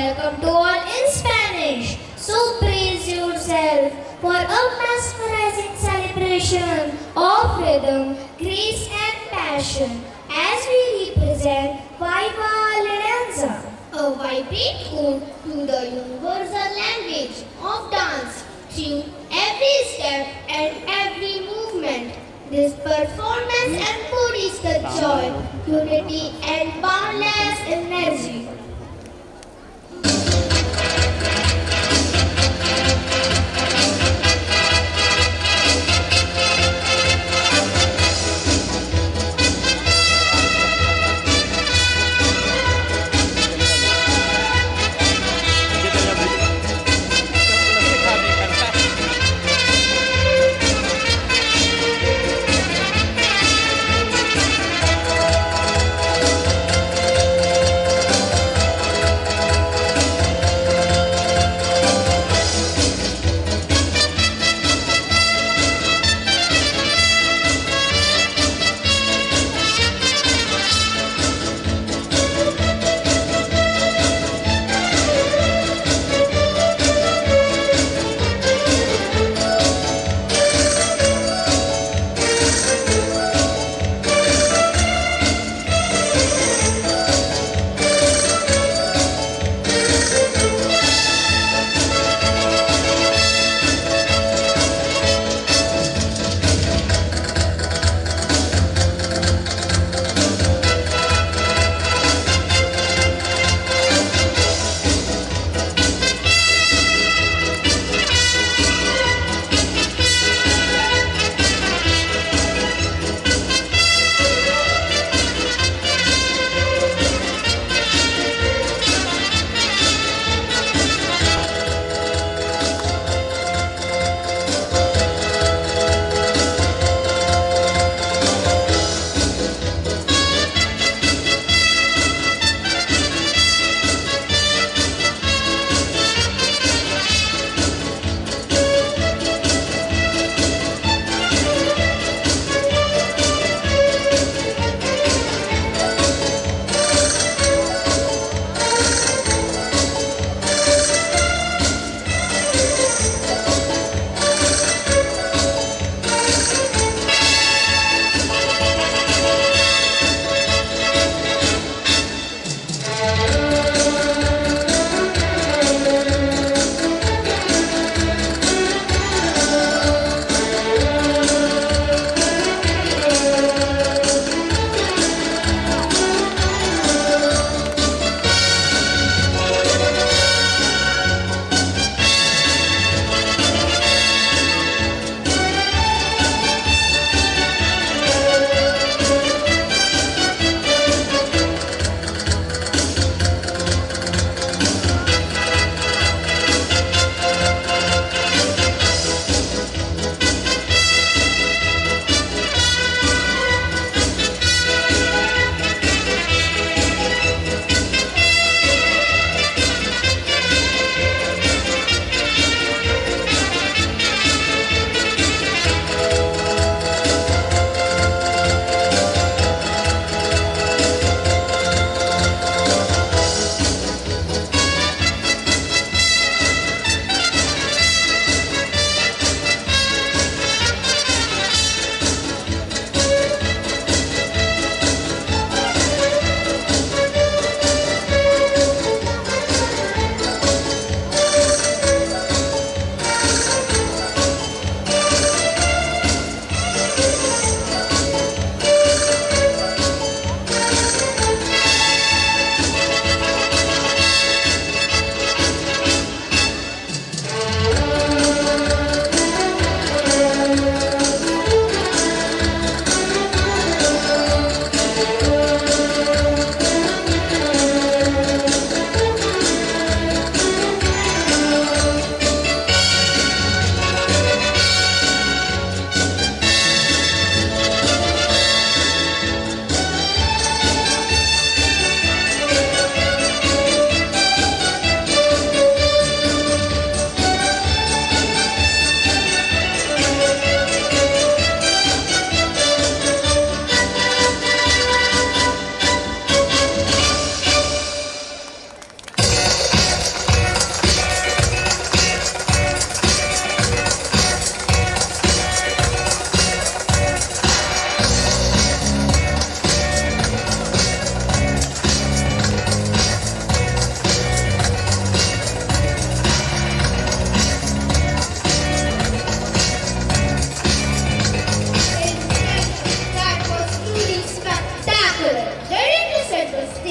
welcome to all in Spanish. So praise yourself for a mesmerizing celebration of rhythm, grace and passion as we represent Viva La Danza, a vibrant ode to the universal language of dance through every step and every movement. This performance embodies the joy, unity and boundless energy.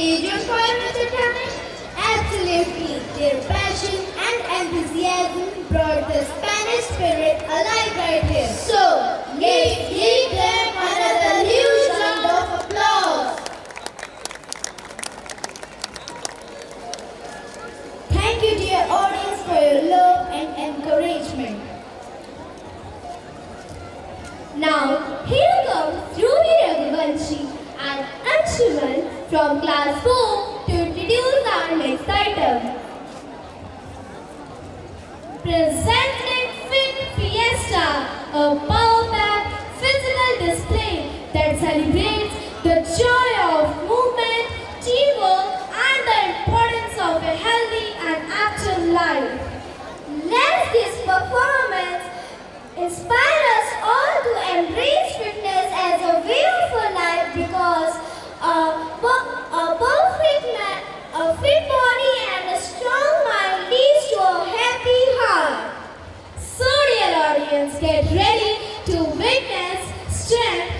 stage for another time? Absolutely. Their passion and enthusiasm brought the Spanish spirit alive right here. So, let's give them another huge round of applause. Thank you, dear audience, for your love and encouragement. Now, here comes Ruby Raghuvanshi and Anshuman from class 4 to introduce our next item. Presenting Fit Fiesta, a power-packed physical display that celebrates the joy of movement, teamwork, and the importance of a healthy and active life. Let this performance inspire us all to embrace fitness as a way of our life, because a fit body and a strong mind leads to a happy heart. So dear audience, get ready to witness strength,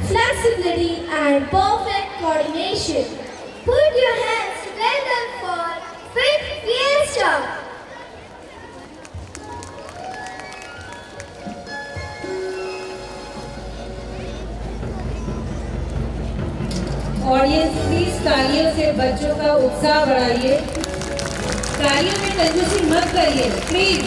flexibility and perfect coordination. Put your hands together for Fit Fiesta. Audience please तालियों से बच्चों का उत्साह बढ़ाइए। तालियों में कंजूसी मत करिए please.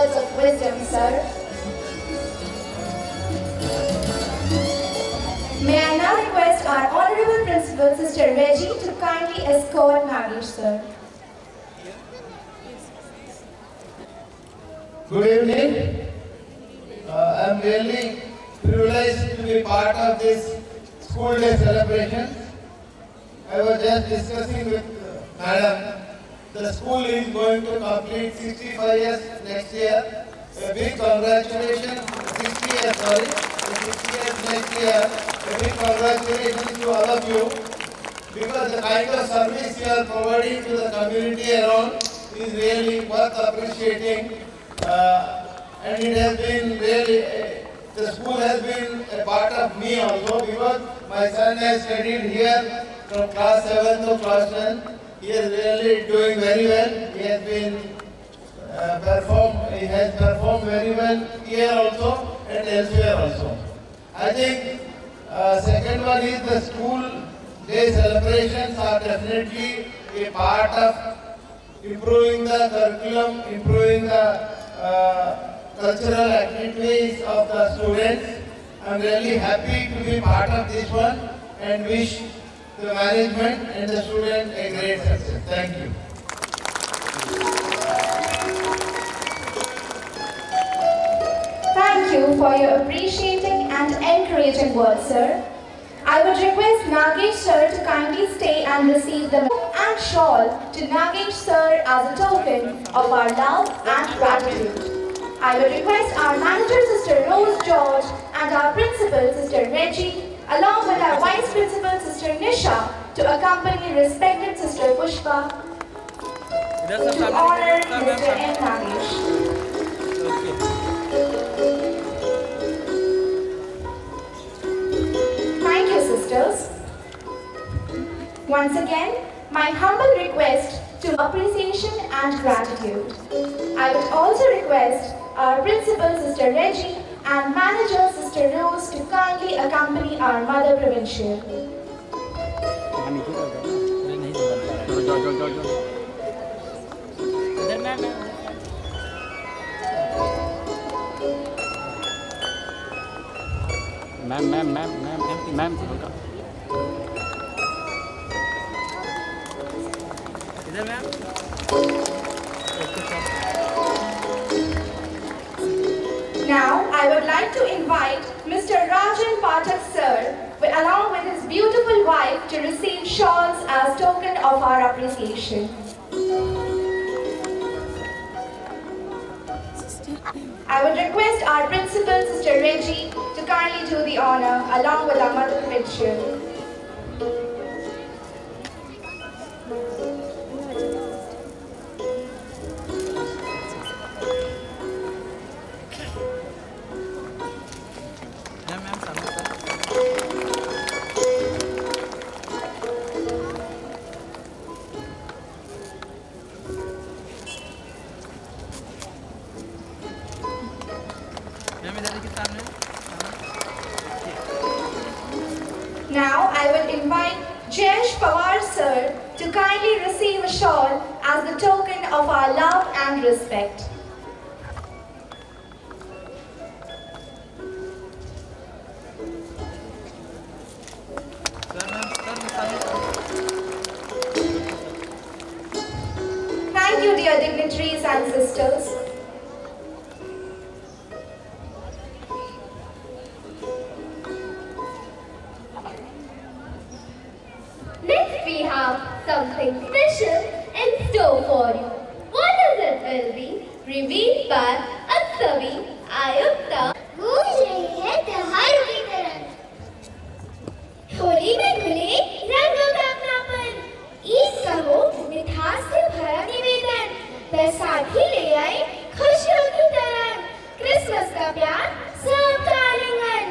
words of wisdom, sir. May I now request our Honorable Principal, Sister Reggie, to kindly escort Nagesh, sir. Good evening. I'm really privileged to be part of this school day celebration. I was just discussing with Madam. The school is going to complete 65 years next year. A big congratulations, 60 years, sorry, 60 years next year. A big congratulations to all of you, because the kind of service you are providing to the community around is really worth appreciating. And it has been really, the school has been a part of me also, because my son has studied here from class 7 to class 10. He is really doing very well. He has been he has performed very well here also and elsewhere also. I think second one is the school day celebrations are definitely a part of improving the curriculum, improving the cultural activities of the students. I am really happy to be part of this one and wish the management and the students a great success. Thank you. Thank you for your appreciating and encouraging words, sir. I would request Nagesh sir to kindly stay and receive the and shawl to Nagesh sir as a token of our love and gratitude. I would request our manager, Sister Rose George, and our principal, Sister Reggie, along with our vice principal, Sister Nisha, to accompany respected Sister Pushpa to honor Mr. M. Nagesh. Thank you, sisters. Once again, my humble request to appreciation and gratitude. I would also request our principal, Sister Reggie, and manager, Sister Rose, to kindly accompany our Mother Provincial. Ma'am इधर ma'am Now, I would like to invite Mr. Rajan Pathak sir, along with his beautiful wife, to receive shawls as token of our appreciation. I would request our principal, Sister Reggie, to kindly do the honor, along with our Mother Provincial. Now, I will invite Jayesh Pawar sir to kindly receive a shawl as the token of our love and respect. Thank you, dear dignitaries and sisters. Next we have something special in store for you. What is it will be revealed by Atsavi Ayukta. गूंज रही है त्योहारों की तरह। होली में घुले रंगों का अपनापन, ईद का हो मिठास से भरा निवेदन, बैसाखी ले आए खुशियों की तरह, क्रिसमस का प्यार सबका आलिंगन।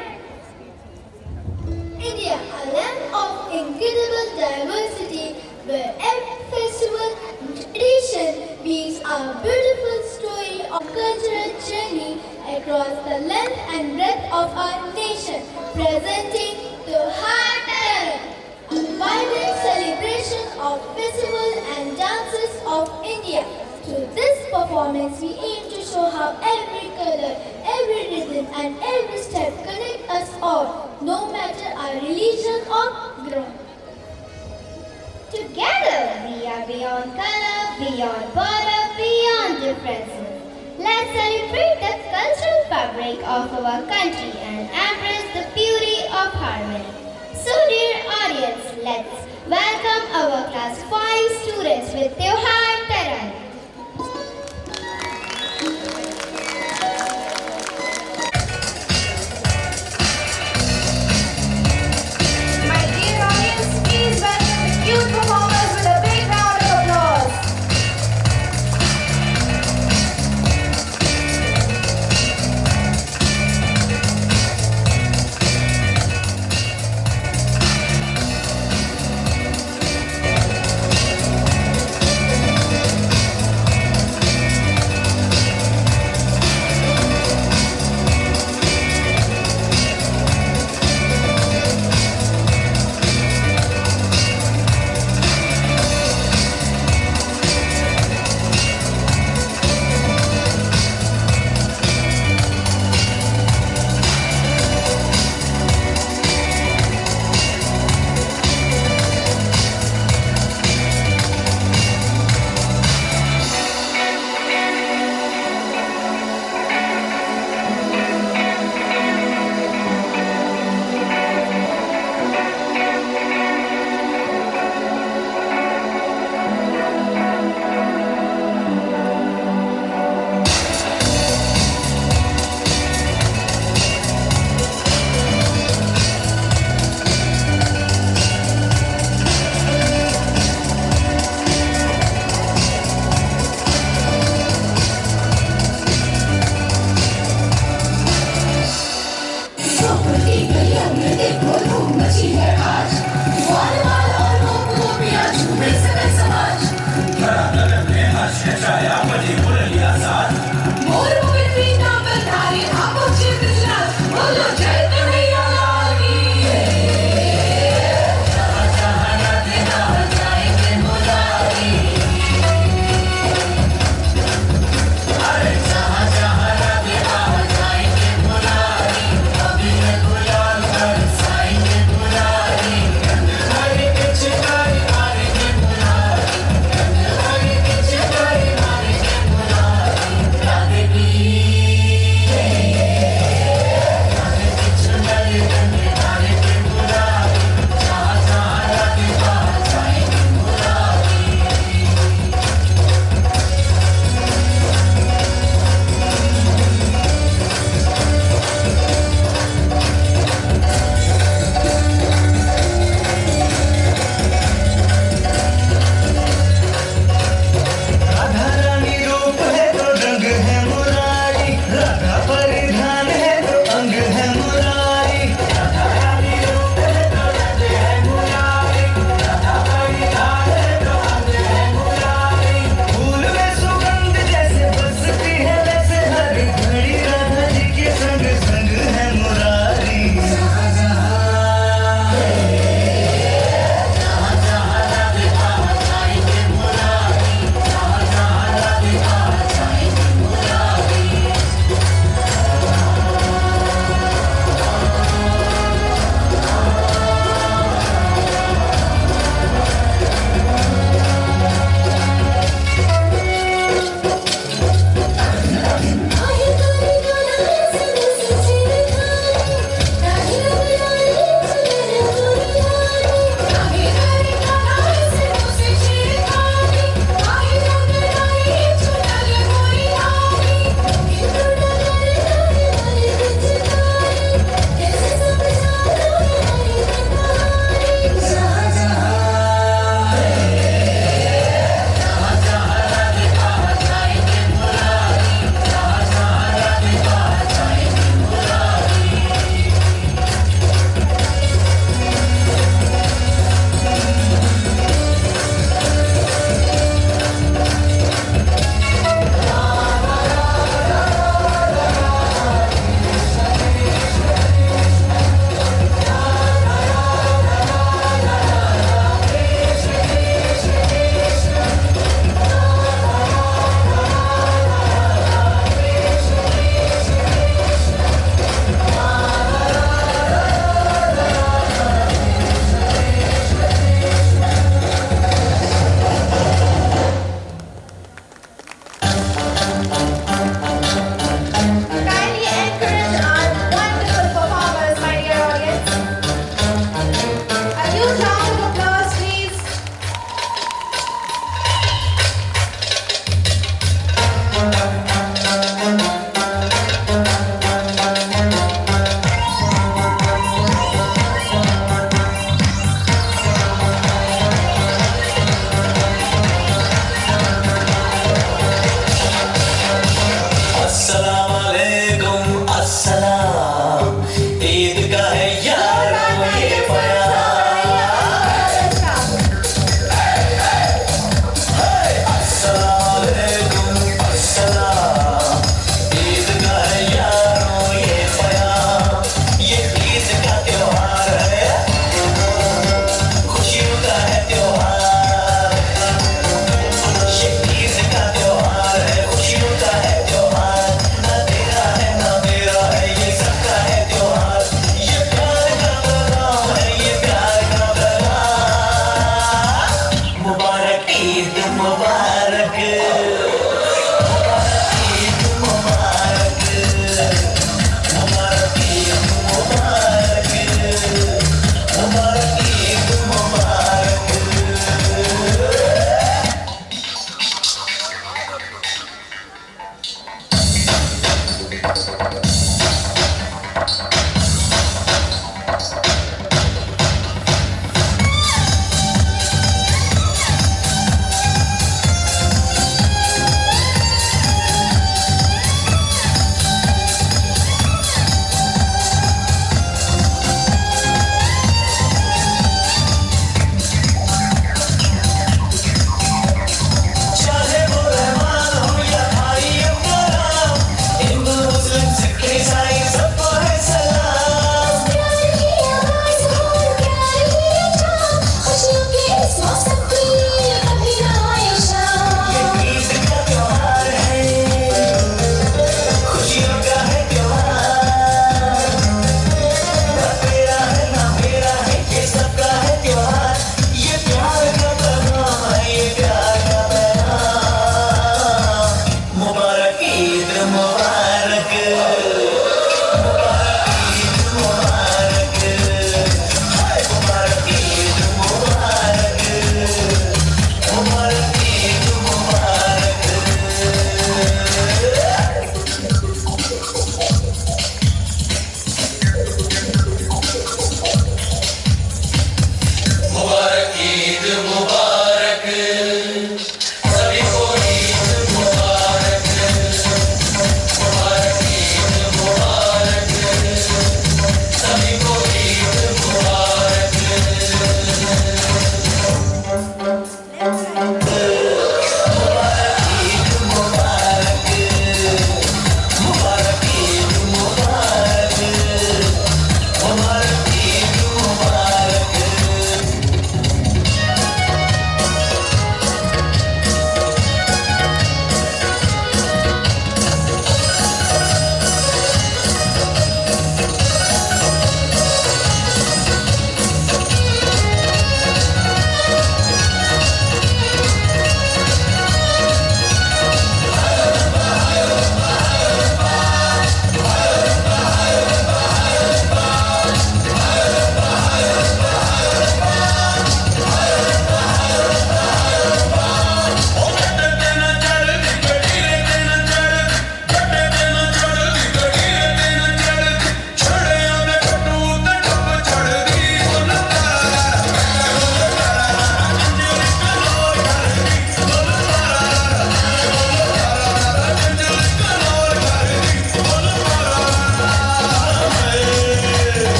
India, a land of incredible diversity, where every festival and tradition weaves a beautiful story of cultural journey across the length and breadth of our nation, presenting the heart a vibrant celebration of festivals and dances of India. Through this performance, we aim to show how every color, every rhythm, and every step connect us all, no matter our religion or ground. Together, we are beyond color, beyond border, beyond differences. Let's celebrate the cultural fabric of our country and embrace the beauty of harmony. So, dear audience, let's welcome our class 5 students with Tyohar Tarang. My dear audience, please welcome the cute performers with a big round of applause.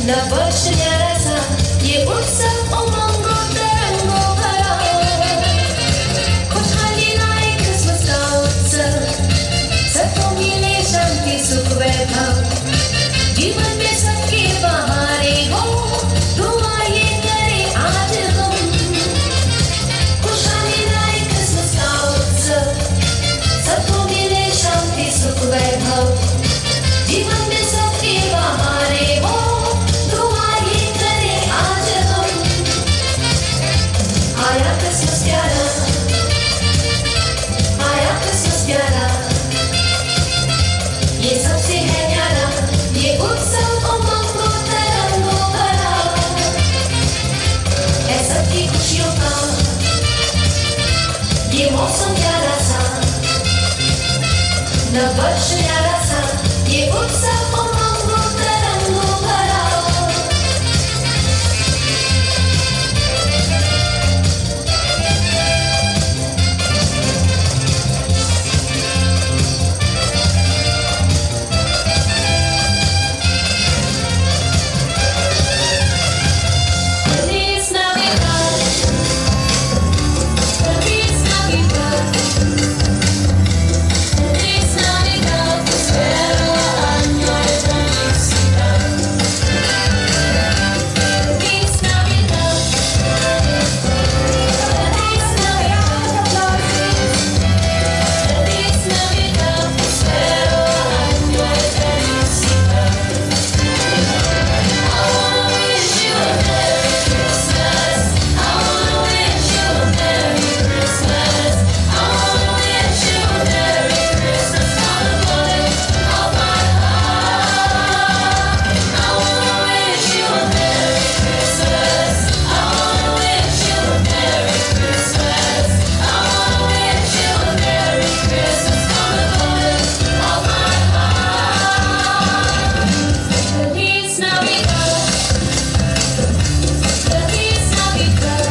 नववर्ष न्यारा सा ये उत्सव उमंगों तरंगों भरा, खुशहाली लाए Christmas का उत्सव, सबको मिले शांति सुख वैभव, जीवन में सबके बहारे हो, दुआ ये करे आज हम। खुशहाली लाए क्रिसमस का उत्सव, सबको मिले शांति सुख वैभव, जीवन में सबके बहारे हो, दुआ ये करे आज हम। आया क्रिसमस प्यारा, आया क्रिसमस प्यारा, ये सबसे है न्यारा, ये उत्सव उमंगों तरंगों भरा, है सबकी खुशियों का ये मौसम प्यारा सा, नववर्ष न्यारा सा ये उत्सव उमंगों तरंगों भरा। Feliz Navidad, Feliz Navidad, Feliz Navidad, prospero año de felicidad. Feliz Navidad, Feliz Navidad, Feliz Navidad, prospero año de felicidad. I wanna wish you a Merry Christmas. I wanna wish you a Merry Christmas. I wanna wish you a Merry Christmas from the bottom of my heart. I wanna wish you a Merry Christmas. I wanna wish you a Merry Christmas. I wanna wish you a Merry Christmas from the bottom of my heart. Feliz Navidad. Feliz Navidad,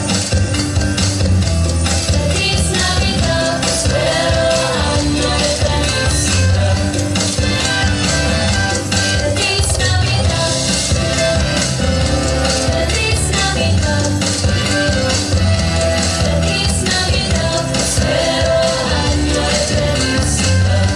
Feliz Navidad, prospero año de felicidad. Feliz Navidad, Feliz Navidad, Feliz Navidad, prospero año de felicidad.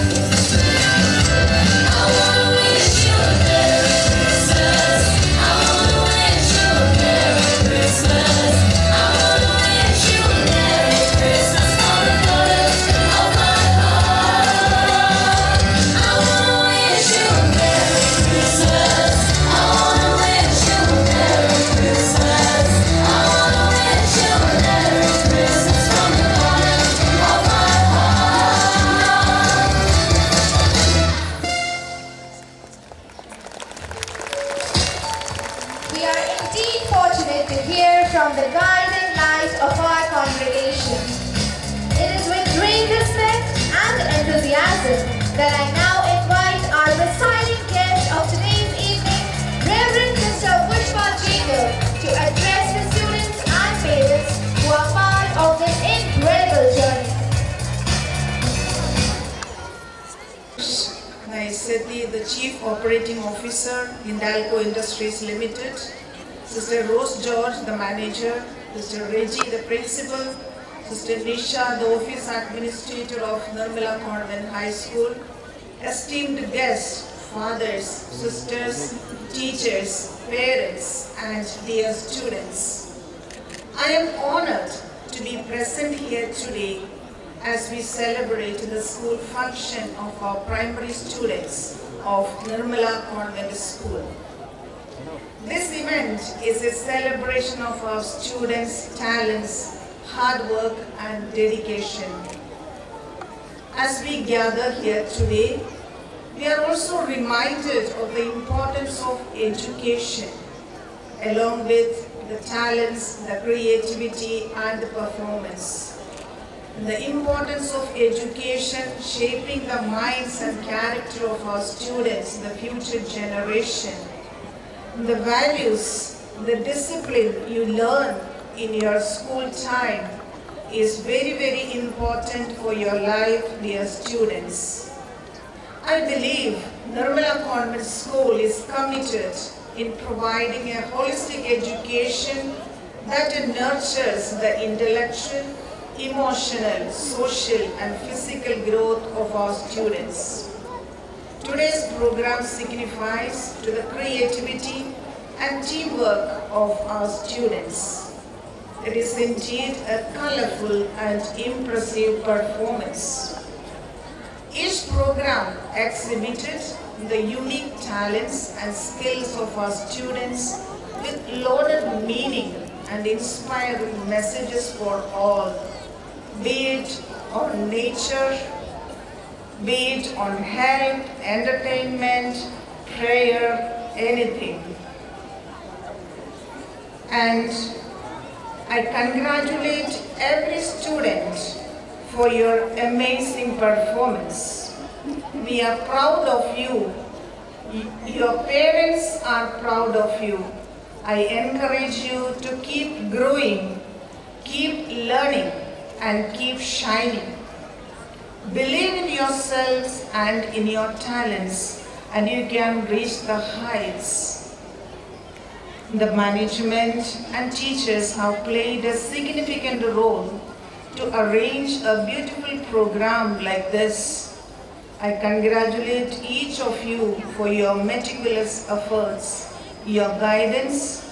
I wanna wish you a Merry Christmas. I wanna wish you a Merry Christmas. I wanna wish you a Merry Christmas from the bottom of my heart. I wanna wish you a Merry Christmas. I wanna wish you a Merry Christmas. I wanna wish you a Merry Christmas from the bottom of my heart. We are indeed fortunate to hear from the guiding light of our congregation. It is with great respect and enthusiasm that I now invite our presiding guest of today's evening, Reverend Mr. Pushpa Jacob, to address the students and parents who are part of this incredible journey. Naiseti, the Chief Operating Officer, Hindalco Industries Limited, Sister Rose George, the Manager, Sister Reggie, the Principal, Sister Nisha, the Office Administrator of Nirmala Convent High School, esteemed guests, fathers, sisters, teachers, parents, and dear students. I am honored to be present here today as we celebrate the school function of our primary students of Nirmala Convent School. This event is a celebration of our students' talents, hard work and dedication. As we gather here today, we are also reminded of the importance of education, along with the talents, the creativity and the performance. The importance of education shaping the minds and character of our students, the future generation. The values, the discipline you learn in your school time is very, very important for your life, dear students. I believe Nirmala Convent School is committed in providing a holistic education that nurtures the intellectual, emotional, social and physical growth of our students. Today's program signifies to the creativity and teamwork of our students. It is indeed a colorful and impressive performance. Each program exhibited the unique talents and skills of our students with loaded meaning and inspiring messages for all, be it on nature, be it on health, entertainment, prayer, anything. And I congratulate every student for your amazing performance. We are proud of you. Your parents are proud of you. I encourage you to keep growing, keep learning, and keep shining. Believe in yourselves and in your talents, and you can reach the heights. The management and teachers have played a significant role to arrange a beautiful program like this. I congratulate each of you for your meticulous efforts, your guidance,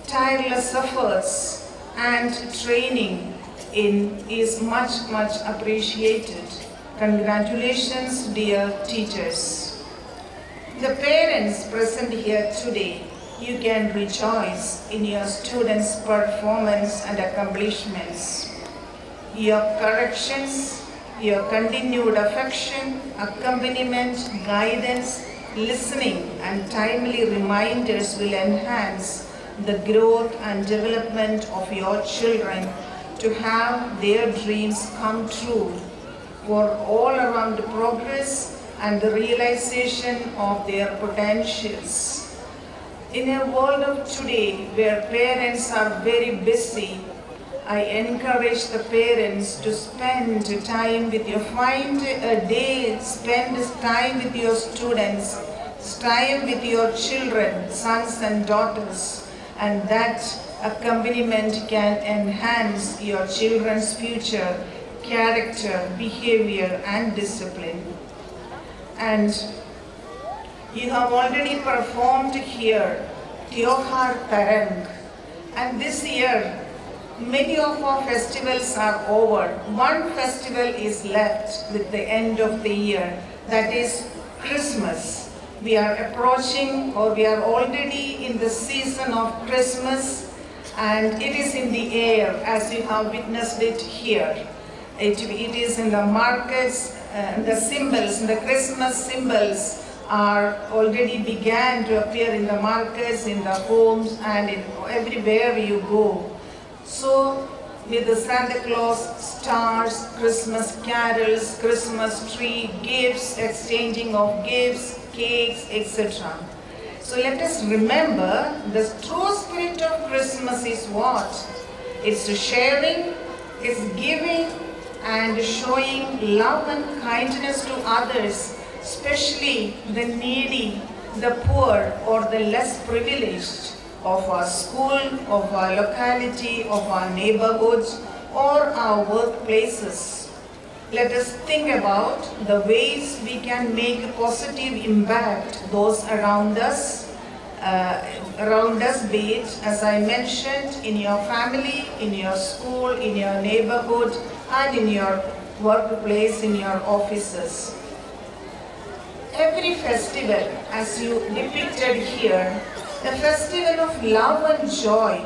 tireless efforts, and training is much appreciated. Congratulations, dear teachers. The parents present here today, you can rejoice in your students' performance and accomplishments. Your corrections, your continued affection, accompaniment, guidance, listening, and timely reminders will enhance the growth and development of your children to have their dreams come true for all-around progress and the realization of their potentials. In a world of today where parents are very busy, I encourage the parents to spend time with you. Find a day, spend time with your students, time with your children, sons and daughters, and that accompaniment can enhance your children's future, character, behavior, and discipline. And you have already performed here Tyohar Tarang, and this year many of our festivals are over. One festival is left with the end of the year, that is Christmas. We are approaching, or we are already in the season of Christmas, and it is in the air as you have witnessed it here. It is in the markets, the symbols, the Christmas symbols are already began to appear in the markets, in the homes, and in everywhere you go. So, with the Santa Claus, stars, Christmas carols, Christmas tree, gifts, exchanging of gifts, cakes, etc. So let us remember the true spirit of Christmas is what? It's sharing, it's giving, and showing love and kindness to others, especially the needy, the poor, or the less privileged of our school, of our locality, of our neighborhoods, or our workplaces. Let us think about the ways we can make a positive impact those around us, be it, as I mentioned, in your family, in your school, in your neighborhood, and in your workplace, in your offices. Every festival, as you depicted here, a festival of love and joy.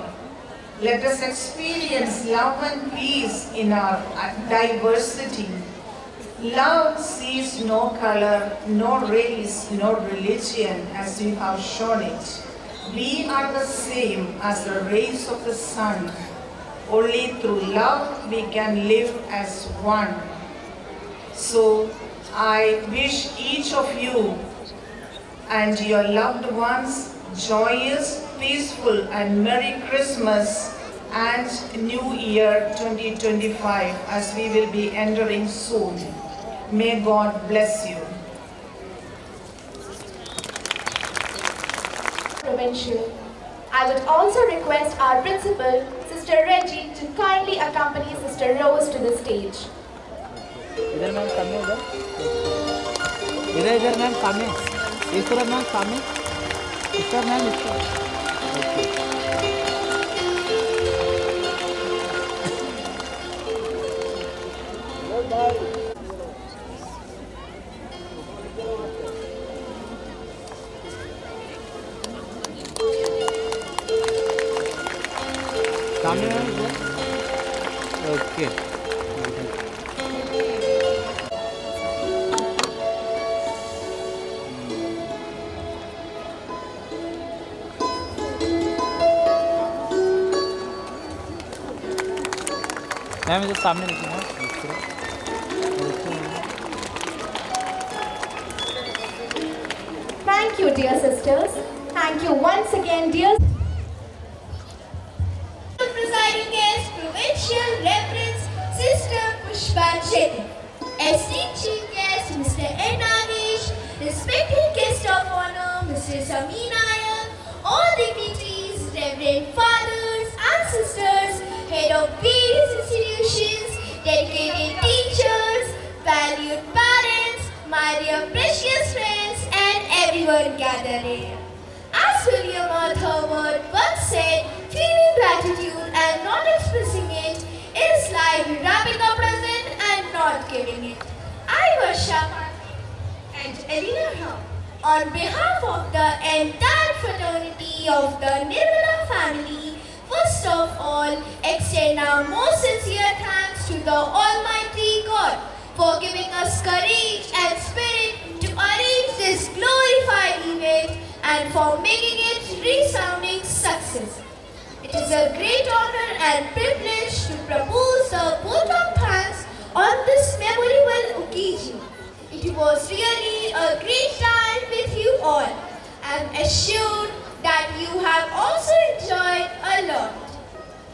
Let us experience love and peace in our diversity. Love sees no color, no race, no religion, as you have shown it. We are the same as the rays of the sun. Only through love we can live as one. So I wish each of you and your loved ones joyous, peaceful, and Merry Christmas and New Year 2025 as we will be entering soon. May God bless you. provincial. I would also request our principal, Sister Reggie, to kindly accompany Sister Rose to the stage. इधर ma'am सामने इधर इधर ma'am सामने इस तरफ ma'am सामने इस तरफ मैम इस तरफ सामने मैम ओके मैम इधर सामने देखिए Thank you, dear sisters. Thank you once again, dear. Presiding guest, Provincial Reverend Sister Pushpa Jacob. Esteemed Chief Guest, Mr. N. Nagesh, respected guest of honor, Mr. Samin Nayak, all dignitaries, Reverend Fathers and Sisters, head of various institutions, dedicated teachers, valued parents, my dear precious friends, and everyone gathered here. As William Arthur Ward once said, feeling gratitude and not expressing it is like wrapping a present and not giving it. I worship and Elena Ram, on behalf of the entire fraternity of the Nirmala family, first of all, extend our most sincere thanks to the Almighty God for giving us courage and spirit to arrange this glorified event and for making it resounding success. It is a great honor and privilege to propose a vote of thanks on this memorable occasion. It was really a great time with you all. I am assured that you have also enjoyed a lot.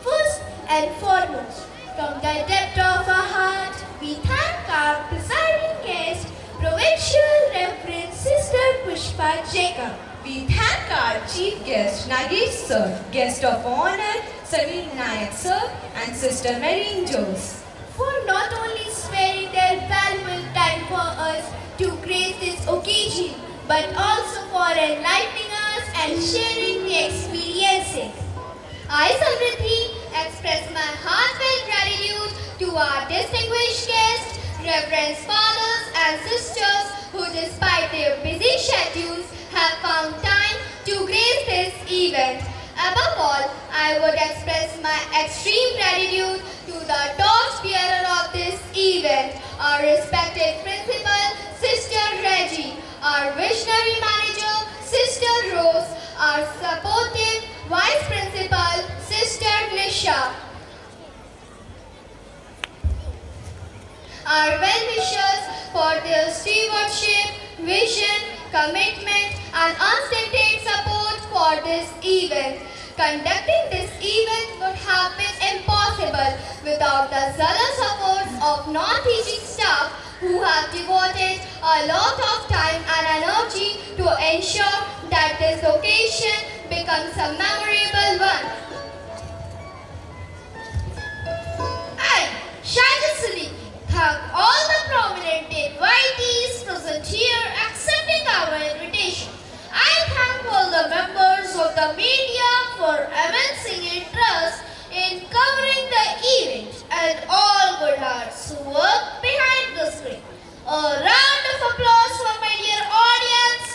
First and foremost, from the depth of our heart, we thank our presiding guest, Provincial Reverend Sister Pushpa Jacob. We thank our chief guest Nagesh sir, guest of honor Samin Nayak sir and Sister Marine Jose, for not only sparing their valuable time for us to grace this occasion, but also for enlightening us and sharing the experiences. I, Samriddhi, express my heartfelt gratitude to our distinguished guests, Reverend Fathers and Sisters, who despite their busy schedules have found time to grace this event. Above all, I would express my extreme gratitude to the torch bearer of this event, our respected principal, Sister Reggie, our visionary manager, Sister Rose, our supportive vice principal, Sister Nisha, our well-wishers for their stewardship, vision, commitment and unstinted support for this event. Conducting this event would have been impossible without the zealous efforts of non-teaching staff who have devoted a lot of time and energy to ensure that this occasion becomes a memorable one. I, Shahid Siddiqui, thank all the prominent invitees present here accepting our invitation. I thank all the members of the media for immense interest in covering the event and all good hearts who work behind the screen. A round of applause for my dear audience.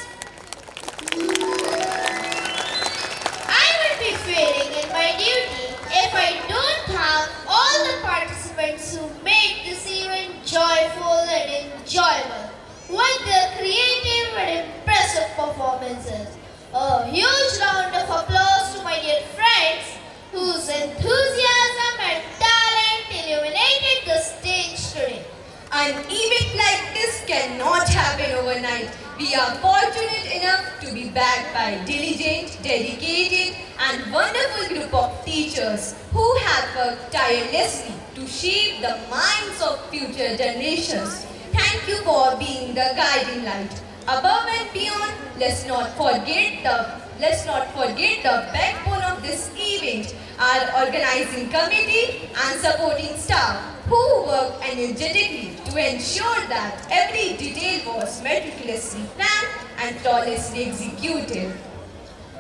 I will be failing in my duty if I don't thank all the participants who made this event joyful and enjoyable with their creative and impressive performances. A huge round of applause to my dear friends whose enthusiasm and talent illuminated the stage today. An event like this cannot happen overnight. We are fortunate enough to be backed by diligent, dedicated and wonderful group of teachers who have worked tirelessly to shape the minds of future generations. Thank you for being the guiding light. Above and beyond, let's not forget the let's not forget the backbone of this event, our organizing committee and supporting staff who worked energetically to ensure that every detail was meticulously planned and flawlessly executed.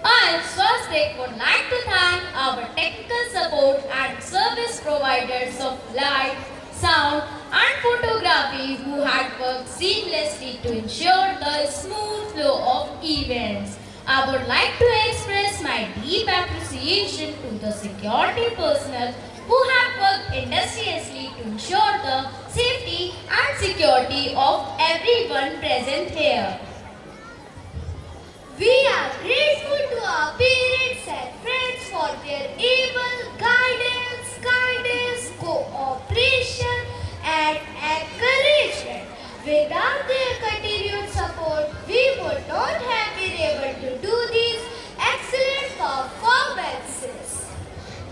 I, Swastik, would like to thank our technical support and service providers of light, sound and photography who had worked seamlessly to ensure the smooth flow of events. I would like to express my deep appreciation to the security personnel who have worked industriously to ensure the safety and security of everyone present here. We are grateful to our parents and friends for their able guidance, cooperation and encouragement. Without their continued support, we would not have been able to do these excellent performances.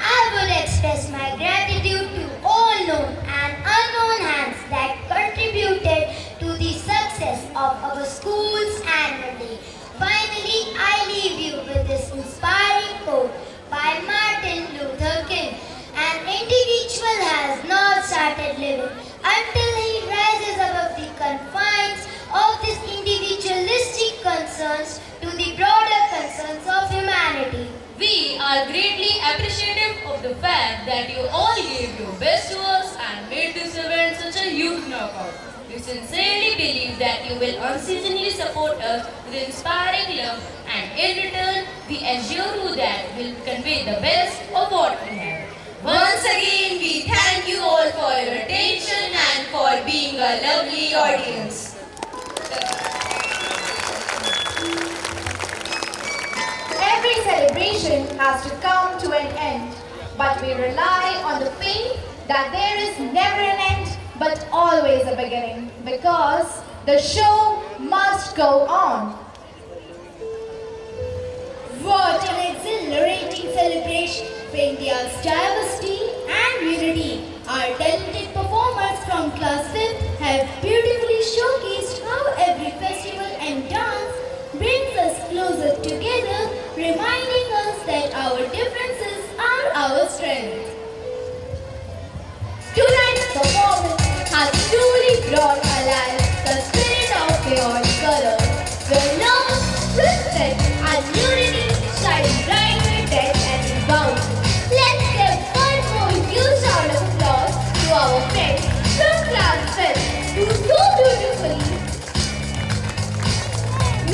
I would express my gratitude to all known and unknown hands that contributed to the success of our school's annual day. Finally, I leave you with this inspiring quote by Martin Luther King. An individual has not started living until he rises above the confines of these individualistic concerns to the broader concerns of humanity. We are greatly appreciative of the fact that you all gave your best to us and made this event such a huge knockout. We sincerely believe that you will unceasingly support us with inspiring love, and in return, we assure you that we'll convey the best of what we have. Once again, we thank you all for your attention and for being a lovely audience. Every celebration has to come to an end, but we rely on the faith that there is never an end, but always a beginning, because the show must go on. What an exhilarating celebration for India's diversity and unity. Our talented performers from class 5th have beautifully showcased how every festival and dance brings us closer together, reminding us that our differences are our strength. Tonight's performance has truly brought alive the spirit of beyond colors, where love, respect and unity shine bright with death and rebound. Let's give one more huge round of applause to our friends from class 5 who so beautifully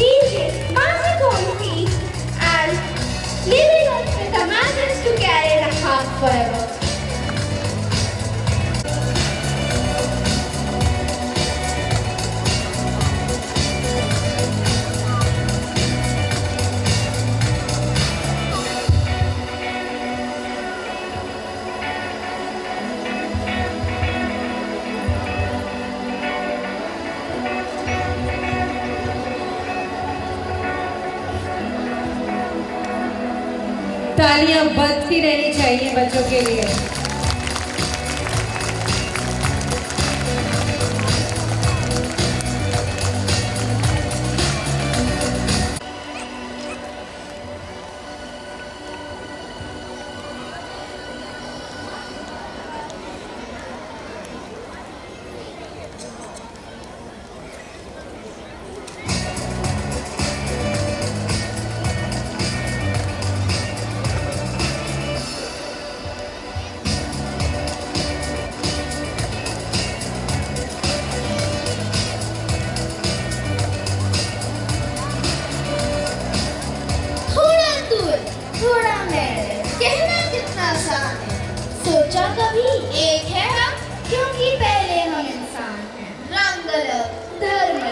music, magic on feet and leaving us with a message to carry in our heart forever. तालियां बजती रहनी चाहिए बच्चों के लिए। थोड़ा मेहनत कहना कितना आसान है, सोचा कभी एक है हम, क्योंकि पहले हम इंसान हैं। रंग अलग, धर्म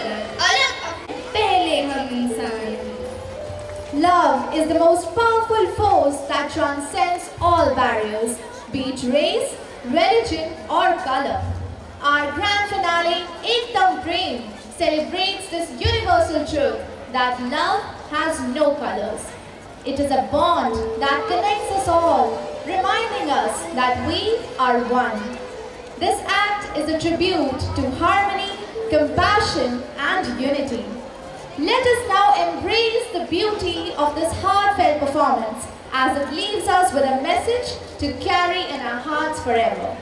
अलग, पहले हम इंसान हैं। Love is the most powerful force that transcends all barriers, be it race, religion or color. Our grand finale, Ekdam Prem, celebrates this universal truth that love has no colors. It is a bond that connects us all, reminding us that we are one. This act is a tribute to harmony, compassion and unity. Let us now embrace the beauty of this heartfelt performance as it leaves us with a message to carry in our hearts forever.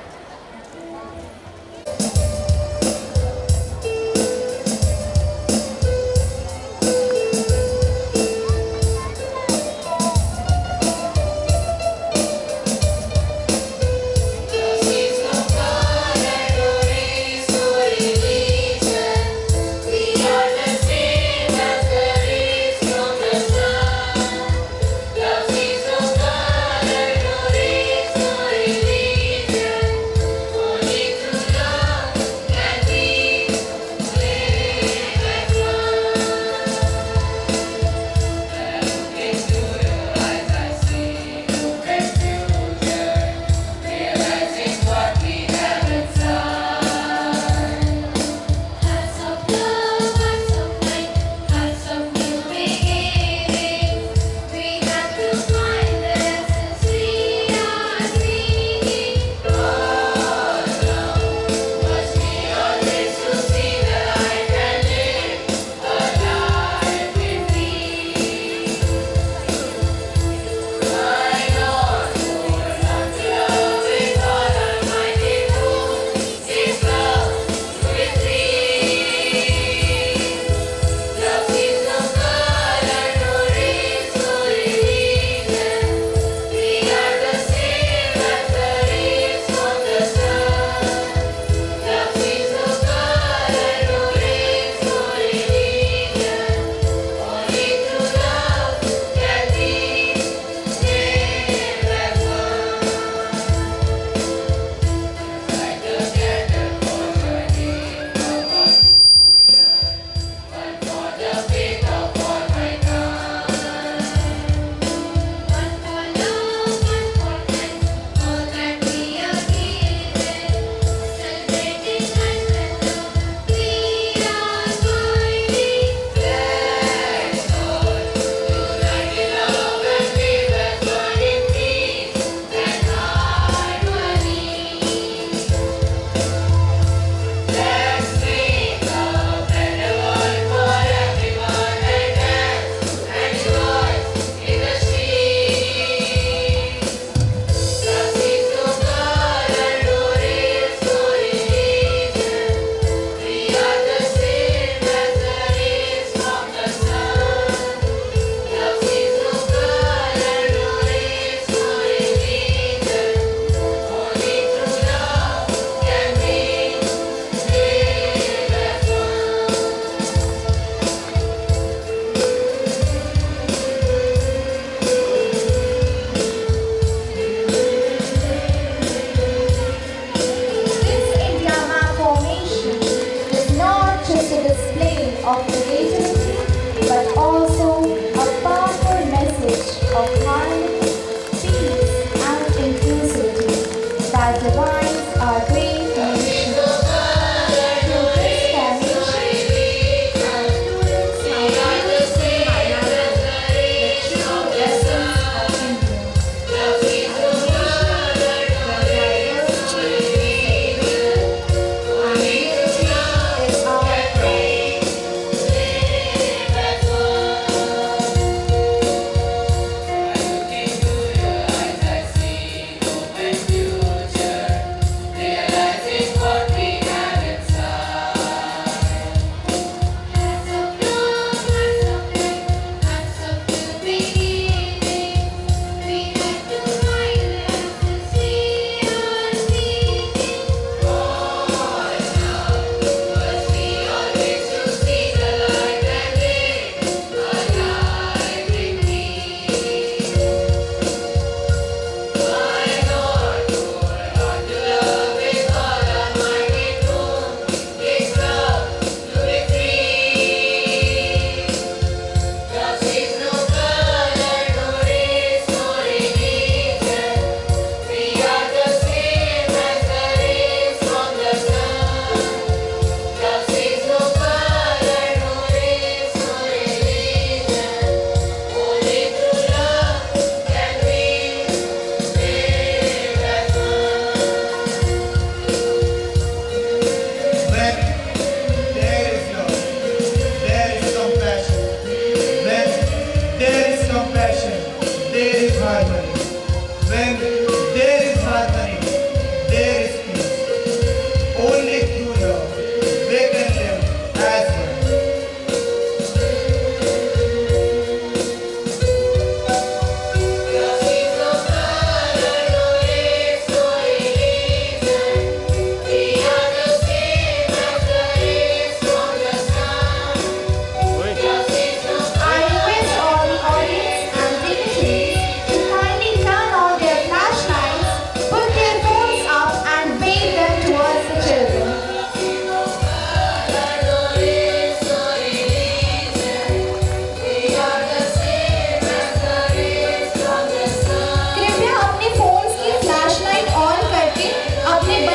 Realizing what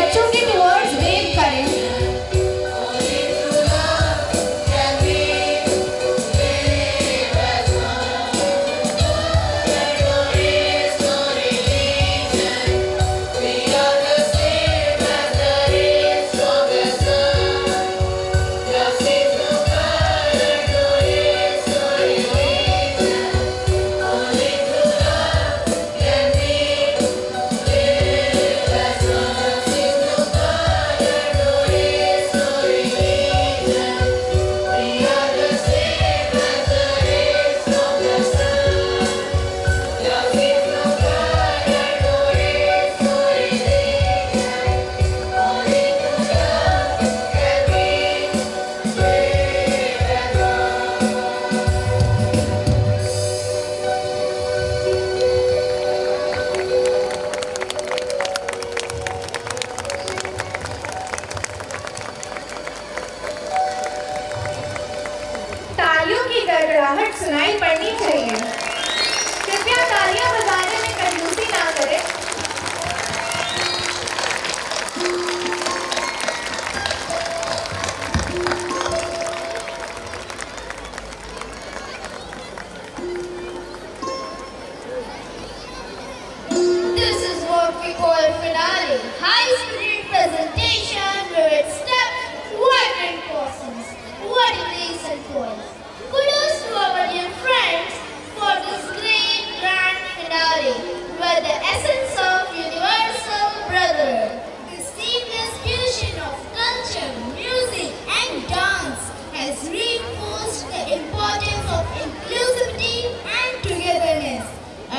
बच्चों के towards wave करें। तालियों की गड़गड़ाहट सुनाई पड़नी चाहिए। कृपया तालियां बजाने में कंजूसी ना करें। This is what we call finale. High-spirited presentation where it steps vibrant persons, worthy ladies and boys. Kudos to our dear friends for this great grand finale, where the essence of universal brotherhood, the seamless fusion of culture, music, and dance has reinforced the importance of inclusivity and togetherness,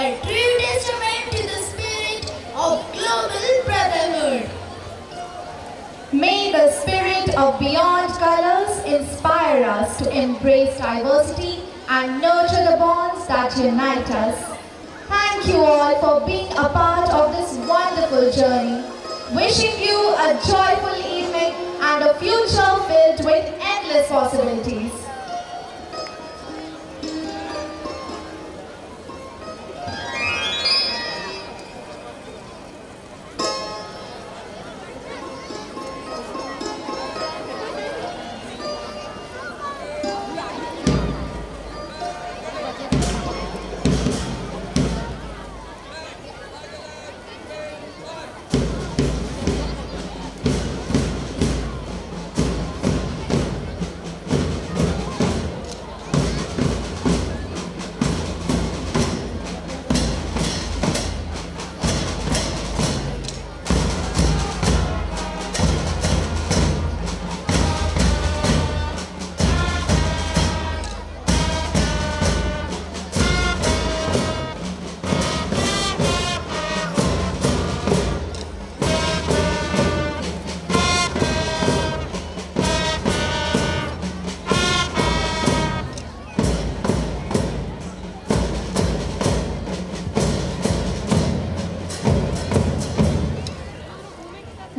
a true testament to the spirit of global brotherhood. May the spirit of beyond colors inspire us to embrace diversity and nurture the bonds that unite us. Thank you all for being a part of this wonderful journey. Wishing you a joyful evening and a future filled with endless possibilities.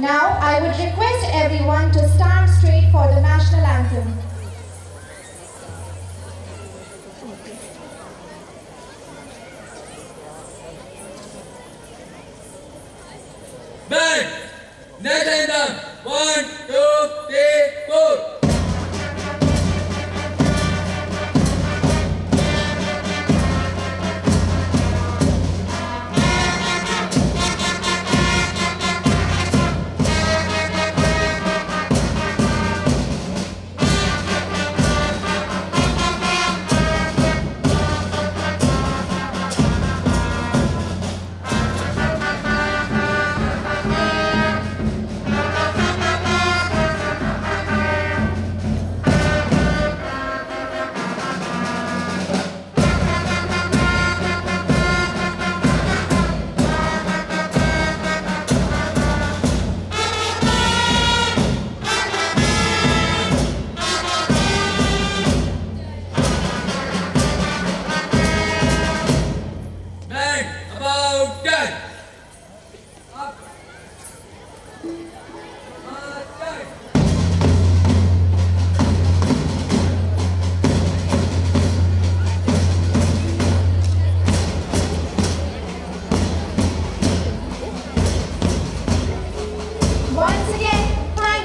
Now, I would request everyone to stand straight for the national anthem. Band, next anthem. 1, 2, 3, 4.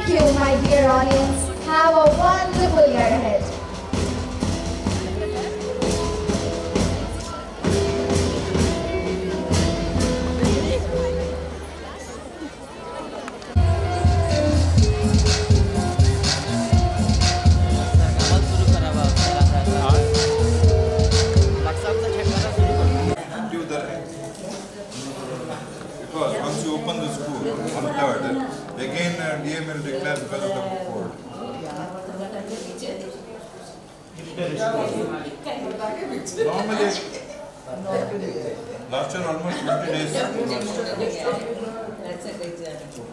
Thank you, my dear audience. Have a wonderful year ahead. Due the right. Because once you open the school on third, again DM will declare because of the code. Normally, last year almost 20 days. That's a good example.